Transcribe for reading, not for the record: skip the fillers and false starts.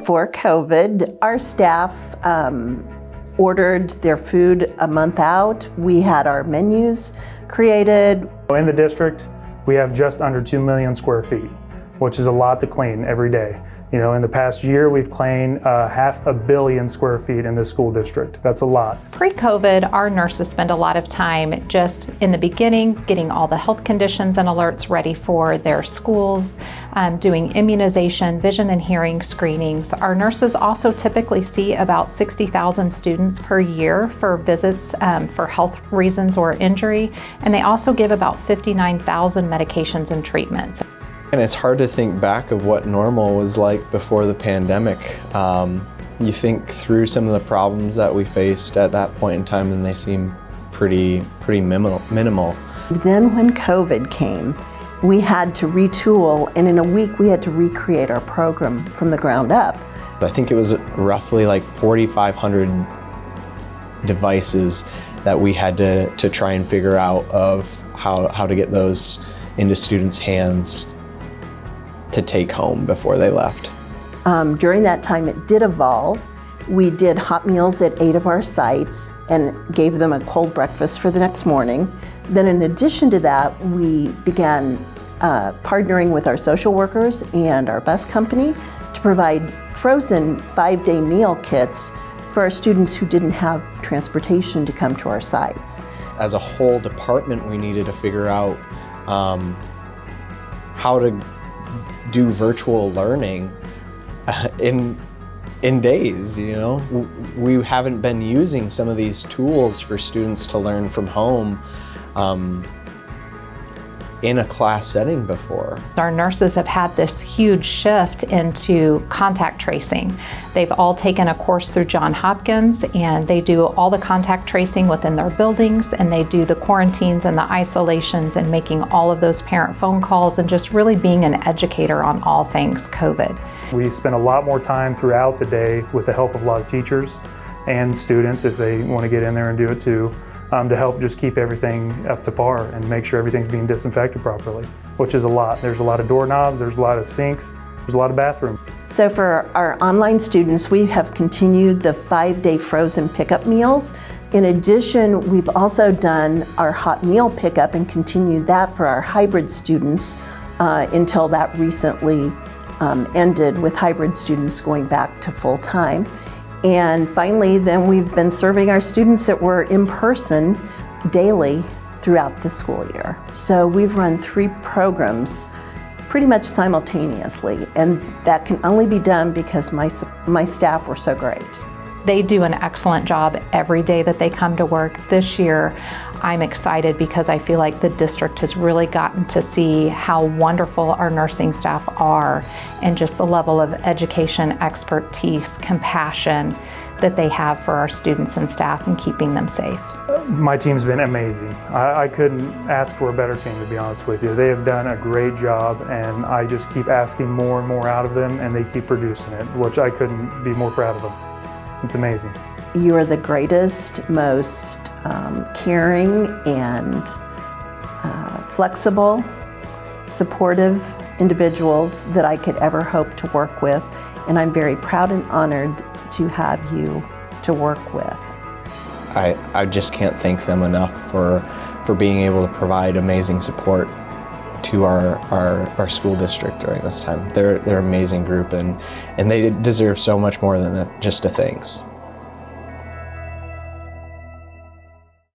before COVID, our staff ordered their food a month out. We had our menus created. In the district, we have just under 2 million square feet, which is a lot to clean every day. In the past year, we've cleaned 500 million square feet in this school district. That's a lot. Pre-COVID, our nurses spend a lot of time just in the beginning getting all the health conditions and alerts ready for their schools, doing immunization, vision and hearing screenings. Our nurses also typically see about 60,000 students per year for visits for health reasons or injury, and they also give about 59,000 medications and treatments. And it's hard to think back of what normal was like before the pandemic. You think through some of the problems that we faced at that point in time, and they seem pretty minimal. Then when COVID came, we had to retool, and in a week we had to recreate our program from the ground up. I think it was roughly like 4,500 devices that we had to try and figure out of how to get those into students' hands to take home before they left. During that time, it did evolve. We did hot meals at 8 of our sites and gave them a cold breakfast for the next morning. Then in addition to that, we began partnering with our social workers and our bus company to provide frozen 5-day meal kits for our students who didn't have transportation to come to our sites. As a whole department, we needed to figure out how to do virtual learning in days. We haven't been using some of these tools for students to learn from home in a class setting before. Our nurses have had this huge shift into contact tracing. They've all taken a course through Johns Hopkins, and they do all the contact tracing within their buildings, and they do the quarantines and the isolations and making all of those parent phone calls and just really being an educator on all things COVID. We spend a lot more time throughout the day with the help of a lot of teachers and students, if they want to get in there and do it too, to help just keep everything up to par and make sure everything's being disinfected properly, which is a lot. There's a lot of doorknobs, there's a lot of sinks, there's a lot of bathrooms. So for our online students, we have continued the 5-day frozen pickup meals. In addition, we've also done our hot meal pickup and continued that for our hybrid students until that recently ended, with hybrid students going back to full time. And finally, then we've been serving our students that were in person daily throughout the school year. So we've run 3 programs pretty much simultaneously, and that can only be done because my staff were so great. They do an excellent job every day that they come to work. This year, I'm excited because I feel like the district has really gotten to see how wonderful our nursing staff are, and just the level of education, expertise, compassion that they have for our students and staff and keeping them safe. My team's been amazing. I couldn't ask for a better team, to be honest with you. They have done a great job, and I just keep asking more and more out of them, and they keep producing it, which I couldn't be more proud of them. It's amazing. You are the greatest, most caring and flexible, supportive individuals that I could ever hope to work with, and I'm very proud and honored to have you to work with. I just can't thank them enough for being able to provide amazing support to our school district during this time. They're an amazing group, and they deserve so much more than just a thanks.